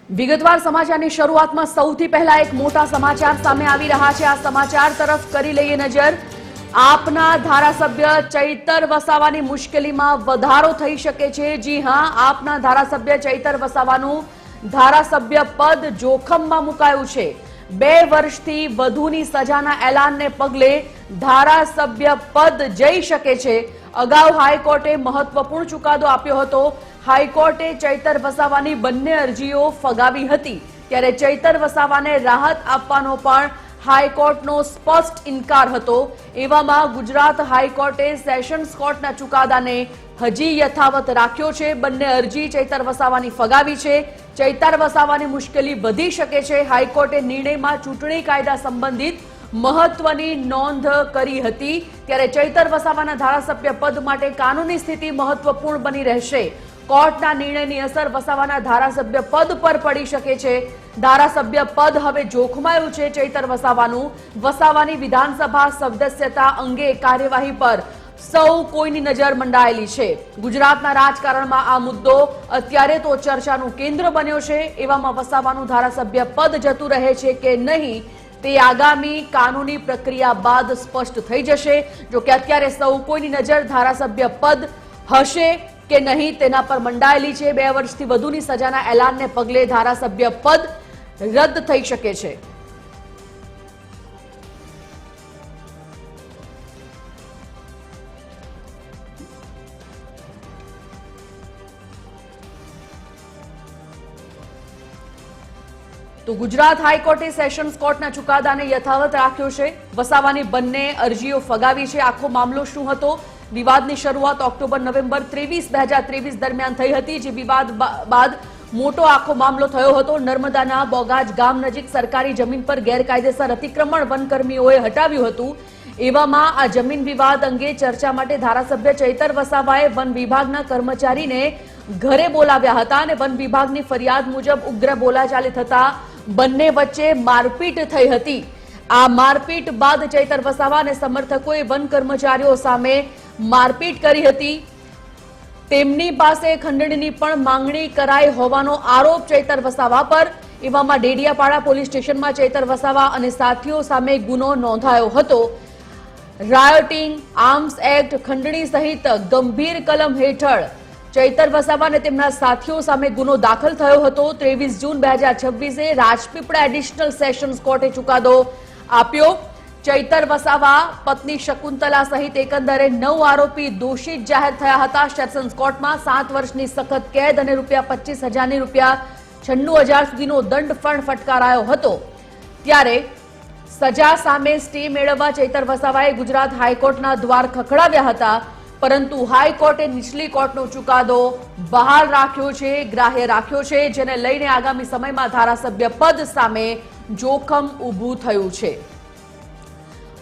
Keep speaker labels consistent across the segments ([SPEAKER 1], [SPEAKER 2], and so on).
[SPEAKER 1] વિગતવાર સમાચારની શરૂઆતમાં સૌથી પહેલા એક મોટા સમાચાર સામે આવી રહ્યા છે। આ સમાચાર તરફ કરી લઈએ નજર। આપના ધારાસભ્ય ચૈતર વસાવાની મુશ્કેલીમાં વધારો થઈ શકે છે। જી હાં, આપના ધારાસભ્ય ચૈતર વસાવાનું ધારાસભ્ય પદ જોખમમાં મુકાયું છે। 2 વર્ષથી વધુની સજાના એલાનને પગલે ધારાસભ્ય પદ જઈ શકે છે। અગાઉ હાઈકોર્ટે મહત્વપૂર્ણ ચુકાદો આપ્યો હતો। હાઈકોર્ટે ચૈતર વસાવાની બંને અરજીઓ ફગાવી હતી, ત્યારે ચૈતર વસાવાને રાહત આપવાનો પણ હાઈકોર્ટનો સ્પષ્ટ ઇનકાર હતો। એવામાં ગુજરાત હાઈકોર્ટે સેશન્સ કોર્ટના ચુકાદાને હજી યથાવત રાખ્યો છે। બંને અરજી ચૈતર વસાવાની ફગાવી છે। ચૈતર વસાવાની મુશ્કેલી વધી શકે છે। હાઈકોર્ટે નિર્ણયમાં ચૂંટણી કાયદા સંબંધિત મહત્વની નોંધ કરી હતી, ત્યારે ચૈતર વસાવાના ધારાસભ્ય પદ માટે કાનૂની સ્થિતિ મહત્વપૂર્ણ બની રહેશે। કોર્ટના નિર્ણયની અસર વસાવાના ધારાસભ્ય પદ પર પડી શકે છે। ધારાસભ્ય પદ હવે જોખમાયું છે ચૈતર વસાવાનું। વસાવાની વિધાનસભા સદસ્યતા અંગે કાર્યવાહી પર સૌ કોઈની નજર મંડાયેલી છે। ગુજરાતના રાજકારણમાં આ મુદ્દો અત્યારે તો ચર્ચાનું કેન્દ્ર બન્યો છે। એવામાં વસાવાનું ધારાસભ્ય પદ જતું રહે છે કે નહીં તે આગામી કાનૂની પ્રક્રિયા બાદ સ્પષ્ટ થઈ જશે। જો કે અત્યારે સૌ કોઈની નજર ધારાસભ્ય પદ હશે કે નહીં તેના પર મંડાયેલી છે। 2 વર્ષથી વધુની સજાના એલાનને પગલે ધારાસભ્ય પદ રદ થઈ શકે છે। તો ગુજરાત હાઈકોર્ટે સેશન્સ કોર્ટના ચુકાદાને યથાવત રાખ્યો છે। વસાવાની બંને અરજીઓ ફગાવી છે। આખો મામલો શું હતો? વિવાદની શરૂઆત ઓક્ટોબર-નવેમ્બર 2023 દરમિયાન થઈ હતી, જે વિવાદ બાદ મોટો આખો મામલો થયો હતો। નર્મદાના બોગાજ ગામ નજીક સરકારી જમીન પર ગેરકાયદેસર અતિક્રમણ વનકર્મીઓએ હટાવ્યું હતું। એવામાં આ જમીન વિવાદ અંગે ચર્ચા માટે ધારાસભ્ય ચૈતર વસાવાએ વન વિભાગના કર્મચારીને ઘરે બોલાવ્યા હતા અને વન વિભાગની ફરિયાદ મુજબ ઉગ્ર બોલાચાલી થતા બંને વચ્ચે મારપીટ થઈ હતી। આ મારપીટ બાદ ચૈતર વસાવા અને સમર્થકોએ વન કર્મચારીઓ સામે મારપીટ કરી હતી। તેમની પાસે ખંડણીની પણ માંગણી કરાઈ હોવાનો આરોપ ચૈતર વસાવા પર। એવામાં ડેડિયાપાડા પોલીસ સ્ટેશનમાં ચૈતર વસાવા અને સાથીઓ સામે ગુનો નોંધાયો હતો। રાયોટિંગ, આર્મ્સ એક્ટ, ખંડણી સહિત ગંભીર કલમ હેઠળ ચૈતર વસાવા અને તેમના સાથીઓ સામે ગુનો દાખલ થયો હતો। 23 જૂન 2026 રાજપીપળા એડિશનલ સેશન્સ કોર્ટે ચુકાદો આપ્યો। ચૈતર વસાવા, પત્ની શકુંતલા સહિત એકંદરે 9 આરોપી દોષિત જાહેર થયા હતા। સેશન્સ કોર્ટમાં 7 વર્ષની સખત કેદ અને ₹25,000 ₹96,000 સુધીનો દંડ પણ ફટકારાયો હતો। ત્યારે સજા સામે સ્ટે મેળવવા ચૈતર વસાવાએ ગુજરાત હાઈકોર્ટના દ્વાર ખખડાવ્યા હતા, પરંતુ હાઈકોર્ટે નીચલી કોર્ટનો ચુકાદો બહાર રાખ્યો છે, ગ્રાહ્ય રાખ્યો છે, જેને લઈને આગામી સમયમાં ધારાસભ્ય પદ સામે જોખમ ઊભું થયું છે।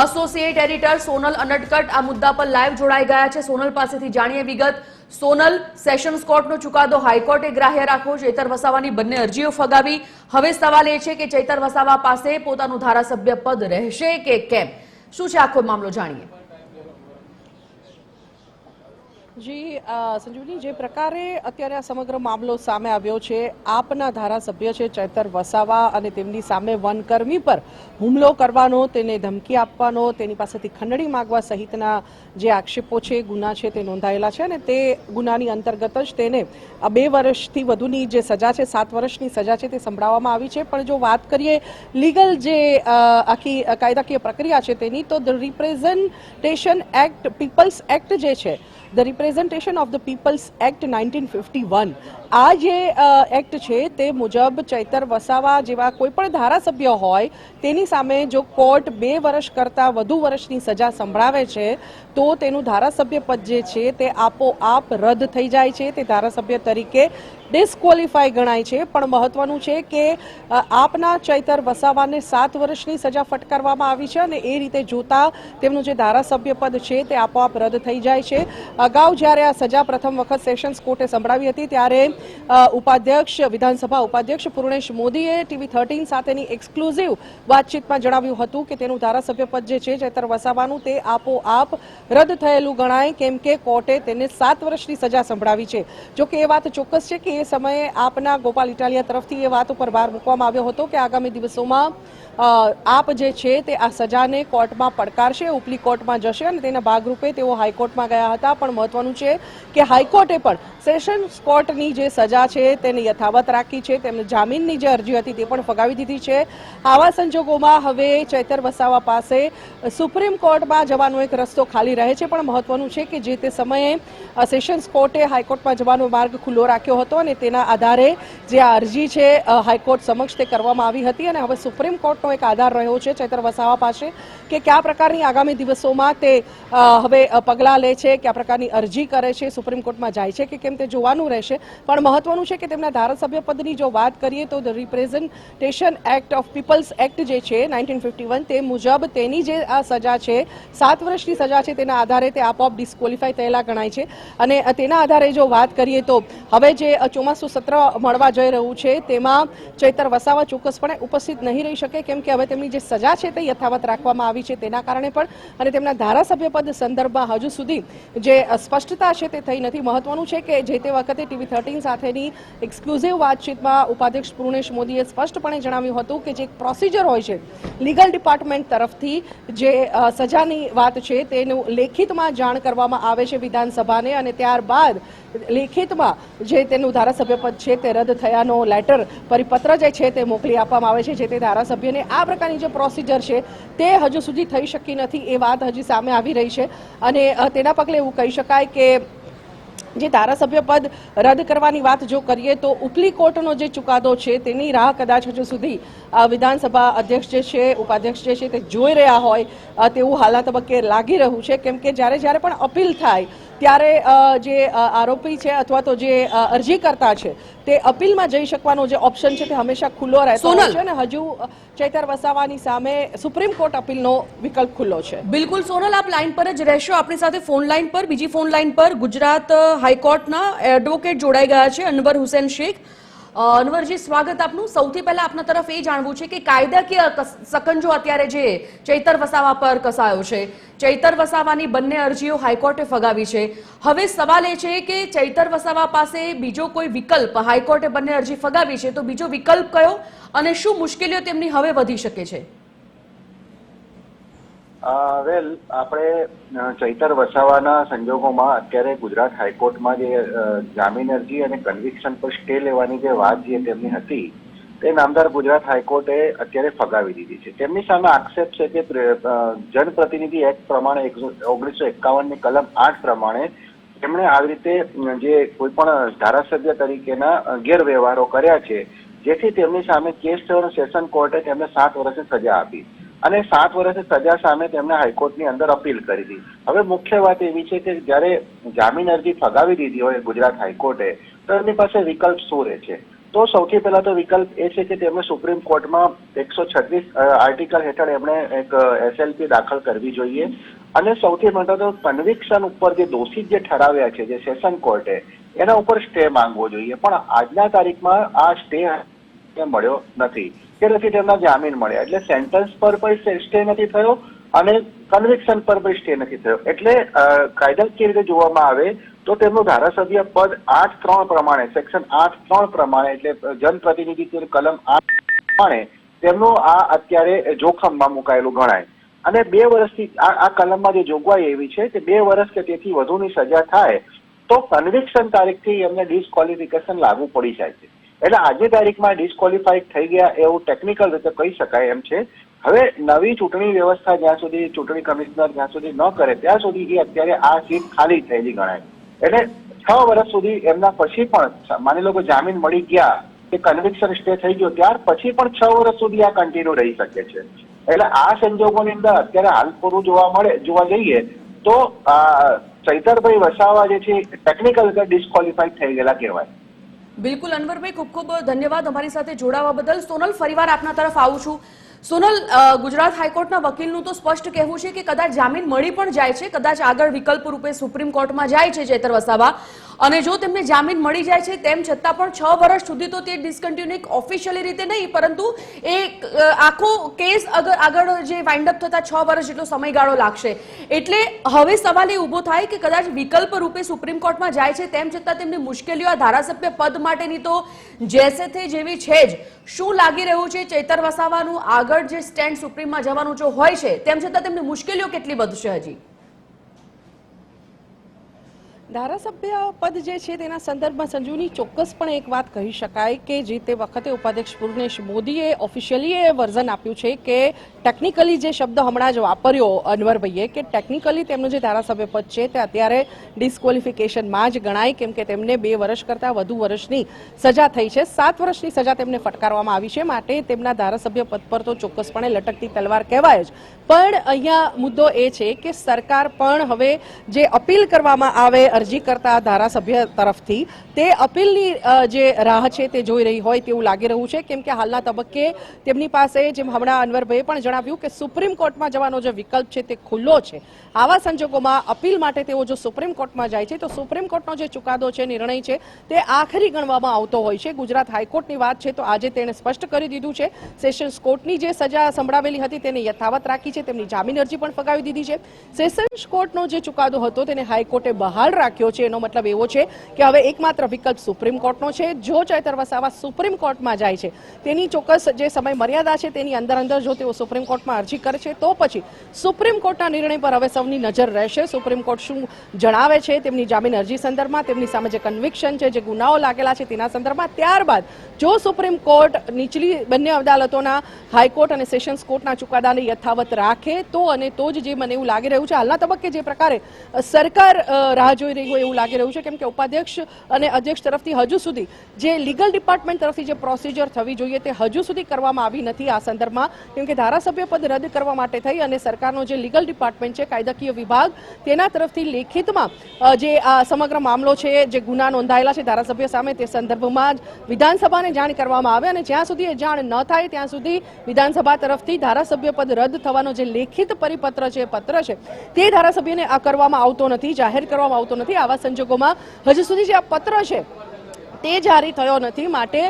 [SPEAKER 1] એસોસિએટ એડિટર સોનલ અનટકટ આ મુદ્દા પર લાઈવ જોડાઈ ગયા છે। સોનલ પાસેથી જાણીએ વિગત। સોનલ, સેશન્સ કોર્ટનો ચુકાદો હાઈકોર્ટે ગ્રાહ્ય રાખ્યો, ચૈતર વસાવાની બંને અરજીઓ ફગાવી। હવે સવાલ એ છે કે ચૈતર વસાવા પાસે પોતાનું ધારાસભ્ય પદ રહેશે કે કેમ? શું છે આખો મામલો, જાણીએ।
[SPEAKER 2] જી સંજીવની, જે પ્રકારે અત્યારે આ સમગ્ર મામલો સામે આવ્યો છે, આપના ધારાસભ્ય છે ચૈતર વસાવા અને તેમની સામે વનકર્મી પર હુમલો કરવાનો, તેને ધમકી આપવાનો, તેની પાસેથી ખંડણી માંગવા સહિતના જે આક્ષેપો છે, ગુના છે તે નોંધાયેલા છે અને તે ગુનાની અંતર્ગત જ તેને 2 વર્ષથી વધુની જે સજા છે, 7 વર્ષની સજા છે તે સંભળાવવામાં આવી છે। પણ જો વાત કરીએ લીગલ જે આખી કાયદાકીય પ્રક્રિયા છે તેની, તો the representation act, people's act જે છે, the representation of the people's act 1951, આ જે એક્ટ છે તે મુજબ ચૈતર વસાવા જેવા કોઈ પણ ધારાસભ્ય હોય તેની સામે જો કોર્ટ 2 વર્ષ કરતાં વધુ વર્ષની સજા સંભળાવે છે તો તેનું ધારાસભ્ય પદ જે છે તે આપોઆપ રદ થઈ જાય છે, તે ધારાસભ્ય તરીકે ડિસ્ક્વોલિફાય ગણાય છે। પણ મહત્વનું છે કે આપના ચૈતર વસાવાને 7 વર્ષની સજા ફટકારવામાં આવી છે અને એ રીતે જોતા તેમનું જે ધારાસભ્ય પદ છે તે આપોઆપ રદ થઈ જાય છે। અગાઉ જ્યારે આ સજા પ્રથમ વખત સેશન્સ કોર્ટે સંભળાવી હતી ત્યારે ઉપાધ્યક્ષ, વિધાનસભા ઉપાધ્યક્ષ પૂર્ણેશ મોદીએ ટીવી 13 સાથેની એક્સક્લુઝિવ વાતચીતમાં જણાવ્યું હતું કે તેનું ધારાસભ્ય પદ જે છે ચૈતર વસાવાનું તે આપોઆપ રદ થયેલું ગણાય, કેમ કે કોર્ટે તેને 7 વર્ષની સજા સંભળાવી છે. જો કે એ વાત ચોક્કસ છે કે એ સમયે આપના ગોપાલ ઇટાલિયા તરફથી એ વાત ઉપર ભાર મૂકવામાં આવ્યો હતો કે આગામી દિવસોમાં આપ જે છે તે આ સજાને કોર્ટમાં પડકારશે, ઉપલી કોર્ટમાં જશે અને તેના ભાગરૂપે તેઓ હાઈકોર્ટમાં ગયા હતા. પણ મહત્વનું છે કે હાઈકોર્ટે પણ સેશન્સ કોર્ટની જે સજા છે તેને યથાવત રાખી છે. તેમને જામીનની જે અરજી હતી તે પણ ફગાવી દીધી છે. આવા સંજોગોમાં હવે ચૈતર વસાવા પાસે સુપ્રીમ કોર્ટમાં જવાનો એક રસ્તો ખાલી રહે છે. પણ મહત્વનું છે કે જે તે સમયે સેશન્સ કોર્ટે હાઈકોર્ટમાં જવાનો માર્ગ ખુલ્લો રાખ્યો હતો અને તેના આધારે જે આ અરજી છે હાઈકોર્ટ સમક્ષ તે કરવામાં આવી હતી અને હવે સુપ્રીમ કોર્ટનો એક આધાર રહ્યો છે ચૈતર વસાવા પાસે કે કયા પ્રકારની આગામી દિવસોમાં તે હવે પગલાં લે છે, કયા પ્રકારની અરજી કરે છે, સુપ્રીમ કોર્ટમાં જાય છે કે કેમ તે જોવાનું રહેશે. પણ મહત્વનું છે કે તેમના ધારાસભ્ય પદની જો વાત કરીએ તો the representation act of people's act જે છે 1951 તે મુજબ તેની જે આ સજા છે 7 વર્ષની સજા છે તેના આધારે તે આપોઆપ ડિસ્ક્વોલિફાય થયેલા ગણાય છે. અને તેના આધારે જો વાત કરીએ તો હવે જે ચોમાસું સત્ર મળવા જઈ રહ્યું છે તેમાં ચૈતર વસાવા ચોક્કસપણે ઉપસ્થિત નહીં રહી શકે, કેમ કે હવે તેમની જે સજા છે તે યથાવત રાખવામાં આવી છે તેના કારણે પણ અને તેમના ધારાસભ્ય પદ સંદર્ભમાં હજુ સુધી જે સ્પષ્ટતા છે તે થઈ નથી. મહત્વનું છે કે જે તે વખતે TV13 સાથેની એક્સક્લુઝિવ વાતચીતમાં ઉપાધ્યક્ષ પૂર્ણેશ મોદીએ સ્પષ્ટપણે જણાવ્યું હતું કે જે એક પ્રોસિજર હોય છે લીગલ ડિપાર્ટમેન્ટ તરફથી જે સજાની વાત છે તેનું લેખિતમાં જાણ કરવામાં આવે છે વિધાનસભાને અને ત્યારબાદ લેખિતમાં જે તેનું ધારાસભ્ય પદ છે તે રદ થયાનો લેટર પરિપત્ર જે છે તે મોકલી આપવામાં આવે છે જે તે ધારાસભ્યને. આ પ્રકારની જે પ્રોસિજર છે તે હજુ સુધી થઈ શકી નથી એ વાત હજી સામે આવી રહી છે અને તેના પગલે એવું કહી શકાય કે જે ધારાસભ્ય પદ રદ કરવાની વાત જો કરીએ તો ઉપલી કોર્ટનો જે ચુકાદો છે તેની રાહ કદાચ હજુ સુધી વિધાનસભા અધ્યક્ષ જે છે ઉપાધ્યક્ષ જે છે તે જોઈ રહ્યા હોય તેવું હાલના તબક્કે લાગી રહ્યું છે, કેમ કે જ્યારે પણ અપીલ થાય ત્યારે જે આરોપી છે અથવા તો જે અરજી કરતા છે તે અપીલમાં જઈ શકવાનો જે ઓપ્શન છે તે હંમેશા ખુલ્લો રહેતો હોય છે અને હજુ ચૈતર વસાવાની સામે સુપ્રીમ કોર્ટ અપીલનો વિકલ્પ ખુલ્લો છે.
[SPEAKER 1] બિલકુલ સોનલ, આપ લાઈન પર જ રહેશો. આપણી સાથે ફોન લાઈન પર બીજી ફોન લાઈન પર ગુજરાત હાઈકોર્ટના એડવોકેટ જોડાઈ ગયા છે અનવર હુસેન શેખ. અનવરજી, સ્વાગત આપનું. સૌથી પહેલા આપના તરફ એ જાણવું છે કે કાયદાકીય સકંજો અત્યારે જે ચૈતર વસાવા પર કસાયો છે, ચૈતર વસાવાની બંને અરજીઓ હાઈકોર્ટે ફગાવી છે. હવે સવાલ એ છે કે ચૈતર વસાવા પાસે બીજો કોઈ વિકલ્પ, હાઈકોર્ટે બંને અરજી ફગાવી છે તો બીજો વિકલ્પ કયો અને શું મુશ્કેલીઓ તેમની હવે વધી શકે છે?
[SPEAKER 3] આપણે ચૈતર વસાવાના સંજોગોમાં અત્યારે ગુજરાત હાઈકોર્ટમાં જે જામીન અરજી અને કન્વિક્શન પર સ્ટે લેવાની જે વાત જે તેમની હતી તે નામદાર ગુજરાત હાઈકોર્ટે અત્યારે ફગાવી દીધી છે. તેમની સામે આક્ષેપ છે કે જનપ્રતિનિધિ એક્ટ પ્રમાણે 1951 ની કલમ 8 પ્રમાણે તેમણે આવી રીતે જે કોઈ પણ ધારાસભ્ય તરીકેના ગેરવ્યવહારો કર્યા છે જેથી તેમની સામે કેસ થયો. સેશન કોર્ટે તેમને 7 વર્ષની સજા આપી અને 7 વર્ષની સજા સામે તેમણે હાઈકોર્ટની અંદર અપીલ કરી હતી. હવે મુખ્ય વાત એવી છે કે જ્યારે જામીન અરજી ફગાવી દીધી હોય ગુજરાત હાઈકોર્ટે તો એમની પાસે વિકલ્પ શું રહે છે? તો સૌથી પહેલા તો વિકલ્પ એ છે કે તેમણે સુપ્રીમ કોર્ટમાં 136 આર્ટિકલ હેઠળ એમણે એક SLP દાખલ કરવી જોઈએ અને સૌથી મોટો તો કન્વિક્શન ઉપર જે દોષિત જે ઠરાવ્યા છે જે સેશન કોર્ટે એના ઉપર સ્ટે માંગવો જોઈએ. પણ આજના તારીખમાં આ સ્ટે મળ્યો નથી કે નથી તેમના જામીન મળ્યા, એટલે સેન્ટન્સ પર પણ સ્ટે નથી થયો અને કન્વિક્શન પર પણ સ્ટે નથી થયો. એટલે કાયદાકીય રીતે જોવામાં આવે તો તેમનું ધારાસભ્ય પદ 8(3) પ્રમાણે સેક્શન 8(3) પ્રમાણે એટલે જનપ્રતિનિધિત્વ કલમ 8 પ્રમાણે તેમનું આ અત્યારે જોખમમાં મુકાયેલું ગણાય અને 2 વર્ષથી આ કલમમાં જે જોગવાઈ એવી છે કે 2 વર્ષ કે તેથી વધુની સજા થાય તો કન્વિક્શન તારીખથી એમને ડિસ્ક્વોલિફિકેશન લાગુ પડી જાય છે. એટલે આજની તારીખમાં ડિસ્ક્વોલિફાઈડ થઈ ગયા એવું ટેકનિકલ રીતે કહી શકાય એમ છે. હવે નવી ચૂંટણી વ્યવસ્થા જ્યાં સુધી ચૂંટણી કમિશનર જ્યાં સુધી ન કરે ત્યાં સુધી એ અત્યારે આ સીટ ખાલી થયેલી ગણાય. એટલે 6 વર્ષ સુધી એમના પછી પણ માની લો કે જામીન મળી ગયા કે કન્વિક્શન સ્ટે થઈ ગયો ત્યાર પછી પણ 6 વર્ષ સુધી આ કન્ટિન્યુ રહી શકે છે. એટલે આ સંજોગોની અંદર અત્યારે હાલ પૂરું જોવા જઈએ તો ચૈતરભાઈ વસાવા જે છે ટેકનિકલ રીતે ડિસ્ક્વોલિફાઈડ થઈ ગયેલા કહેવાય.
[SPEAKER 1] બિલકુલ અનવરભાઈ, ખૂબ ખૂબ ધન્યવાદ અમારી સાથે જોડાવા બદલ. સોનલ, ફરીવાર આપના તરફ આવું છું. સોનલ, ગુજરાત હાઈકોર્ટના વકીલનું તો સ્પષ્ટ કહેવું છે કે કદાચ જામીન મળી પણ જાય છે, કદાચ આગળ વિકલ્પ રૂપે સુપ્રીમ કોર્ટમાં જાય છે ચૈતર વસાવા અને જો તેમને જામીન મળી જાય છે તેમ છતાં પણ 6 વર્ષ સુધી તો તે ડિસકન્ટિન્યુ ઓફિશિયલી રીતે નહીં, પરંતુ એ આખો કેસ આગળ જે વાઇન્ડ અપ થતા 6 વર્ષ જેટલો સમયગાળો લાગશે. એટલે હવે સવાલ એ ઉભો થાય કે કદાચ વિકલ્પ રૂપે સુપ્રીમ કોર્ટમાં જાય છે તેમ છતાં તેમની મુશ્કેલીઓ આ ધારાસભ્ય પદ માટેની તો જેસે તે જેવી છે જ. શું લાગી રહ્યું છે ચૈતર વસાવાનું આગળ જે સ્ટેન્ડ સુપ્રીમમાં જવાનું જો હોય છે તેમ છતાં તેમની મુશ્કેલીઓ કેટલી વધશે હજી?
[SPEAKER 2] ધારાસભ્ય પદ જે છે તેના સંદર્ભમાં સંજુની ચોક્કસપણે એક વાત કહી શકાય કે જે તે વખતે ઉપાધ્યક્ષ પૂર્ણેશ મોદીએ ઓફિશિયલી એ વર્ઝન આપ્યું છે કે ટેકનિકલી જે શબ્દ હમણાં જ વાપર્યો અનવરભાઈએ કે ટેકનિકલી તેમનું જે ધારાસભ્ય પદ છે તે અત્યારે ડિસ્ક્વોલિફિકેશનમાં જ ગણાય, કેમ કે તેમને 2 વર્ષ કરતાં વધુ વર્ષની સજા થઈ છે. 7 વર્ષની સજા તેમને ફટકારવામાં આવી છે, માટે તેમના ધારાસભ્ય પદ પર તો ચોક્કસપણે લટકતી તલવાર કહેવાય જ. પણ અહીંયા મુદ્દો એ છે કે સરકાર પણ હવે જે અપીલ કરવામાં આવે અરજી કરતા ધારાસભ્ય તરફથી તે અપીલની જે રાહ છે તે જોઈ રહી હોય તેવું લાગી રહ્યું છે, કેમ કે હાલના તબક્કે તેમની પાસે, જેમ હમણાં અનવરભાઈએ પણ જણાવ્યું કે સુપ્રીમ કોર્ટમાં જવાનો જે વિકલ્પ છે તે ખુલ્લો છે. આવા સંજોગોમાં અપીલ માટે તેઓ જો સુપ્રીમ કોર્ટમાં જાય છે તો સુપ્રીમ કોર્ટનો જે ચુકાદો છે, નિર્ણય છે, તે આખરી ગણવામાં આવતો હોય છે. ગુજરાત હાઈકોર્ટની વાત છે તો આજે તેણે સ્પષ્ટ કરી દીધું છે સેશન્સ કોર્ટની જે સજા સંભળાવેલી હતી તેને યથાવત રાખી છે, તેમની જામીન અરજી પણ ફગાવી દીધી છે. સેશન્સ કોર્ટનો જે ચુકાદો હતો તેને હાઈકોર્ટે બહાલ રાખ્યો છે. એનો મતલબ એવો છે કે હવે એકમાત્ર વિકલ્પ સુપ્રીમ કોર્ટનો છે. જો ચૈતર વસાવા સુપ્રીમ કોર્ટમાં જાય છે તેની ચોક્કસ જે સમય મર્યાદા છે તેની અંદર જો તેઓ સુપ્રીમ કોર્ટમાં અરજી કરે છે તો પછી સુપ્રીમ કોર્ટના નિર્ણય પર હવે સૌની નજર રહેશે. સુપ્રીમ કોર્ટ શું જણાવે છે તેમની જામીન અરજી સંદર્ભમાં, તેમની સામે જે કન્વિક્શન છે, જે ગુનાઓ લાગેલા છે તેના સંદર્ભમાં. ત્યારબાદ જો સુપ્રીમ કોર્ટ નીચલી બંને અદાલતોના હાઈકોર્ટ અને સેશન્સ કોર્ટના ચુકાદાને યથાવત રાખે તો જ જે મને એવું લાગી રહ્યું છે હાલના તબક્કે જે પ્રકારે સરકાર રાહ જોઈ રહી હોય એવું લાગી રહ્યું છે, કેમ કે ઉપાધ્યક્ષ અને અધ્યક્ષ તરફથી હજુ સુધી જે લીગલ ડિપાર્ટમેન્ટ તરફથી જે પ્રોસિજર થવી જોઈએ તે હજુ સુધી કરવામાં આવી નથી આ સંદર્ભમાં, કેમ કે ધારાસભ્ય પદ રદ કરવા માટે થઈ અને સરકારનો જે લીગલ ડિપાર્ટમેન્ટ છે, કાયદાકીય વિભાગ, તેના તરફથી લેખિતમાં જે આ સમગ્ર મામલો છે, જે ગુના નોંધાયેલા છે ધારાસભ્ય સામે, તે સંદર્ભમાં જ વિધાનસભાને જાણ કરવામાં આવે અને જ્યાં સુધી એ જાણ ન થાય ત્યાં સુધી વિધાનસભા તરફથી ધારાસભ્ય પદ રદ થવાનો જે લેખિત પરિપત્ર છે, પત્ર છે, તે ધારાસભ્યને આ કરવામાં આવતો નથી, જાહેર કરવામાં આવતો નથી. આવા સંજોગોમાં હજુ સુધી જે આ પત્ર છે તે જારી થયો નથી, માટે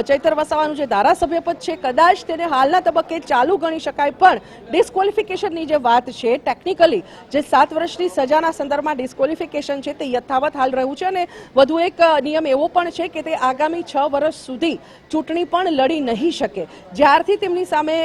[SPEAKER 2] ચૈતર વસાવાનું જે ધારાસભ્ય પદ છે કદાચ તેને હાલના તબક્કે ચાલુ ગણી શકાય, પણ ડિસ્ક્વોલિફિકેશનની જે વાત છે ટેકનિકલી જે 7 વર્ષની સજાના સંદર્ભમાં ડિસ્ક્વોલિફિકેશન છે તે યથાવત હાલ રહ્યું છે. અને વધુ એક નિયમ એવો પણ છે કે તે આગામી 6 વર્ષ સુધી ચૂંટણી પણ લડી નહીં શકે. જ્યારથી તેમની સામે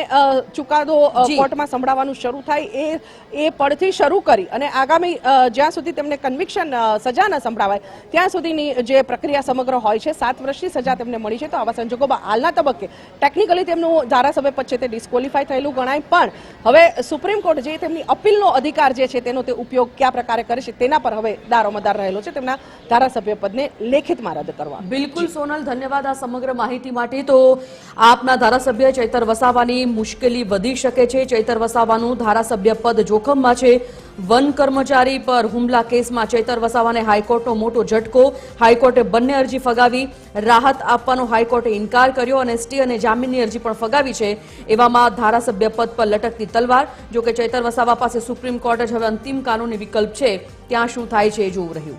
[SPEAKER 2] ચુકાદો કોર્ટમાં સંભળાવવાનું શરૂ થાય એ પડથી શરૂ કરી અને આગામી જ્યાં સુધી તેમને કન્વિક્શન સજા ન સંભળાવાય ત્યાં સુધીની જે પ્રક્રિયા સમગ્ર હોય છે. 7 વર્ષની સજા તેમને મળી છે, તો આવા સંજોગોમાં હાલના તબક્કે ટેકનિકલી તેમનું ધારાસભ્ય પદ છે તે ડિસ્ક્વોલિફાય થયેલું ગણાય, પણ હવે સુપ્રીમ કોર્ટ જે તેમની અપીલનો અધિકાર જે છે તેનો તે ઉપયોગ કયા પ્રકારે કરે છે તેના પર હવે દારોમદાર રહેલો છે તેમના ધારાસભ્ય પદને લેખિતમાં રદ કરવા.
[SPEAKER 1] બિલકુલ સોનલ, ધન્યવાદ આ સમગ્ર માહિતી માટે. તો આપના ધારાસભ્ય ચૈતર વસાવાની મુશ્કેલી વધી શકે છે. ચૈતર વસાવાનું ધારાસભ્ય પદ જોખમમાં છે. વન કર્મચારી પર હુમલા કેસમાં ચૈતર વસાવાને હાઈકોર્ટનો મોટો ઝટકો. હાઈકોર્ટે બંને અરજી ફગાવી, રાહત આપવાનો હાઈકોર્ટે ઇનકાર કર્યો અને સ્ટે અને જામીનની અરજી પણ ફગાવી છે. એવામાં ધારાસભ્ય પદ પર લટકતી તલવાર. જો કે ચૈતર વસાવા પાસે સુપ્રીમ કોર્ટ જ હવે અંતિમ કાનૂની વિકલ્પ છે, ત્યાં શું થાય છે એ જોવું રહ્યું.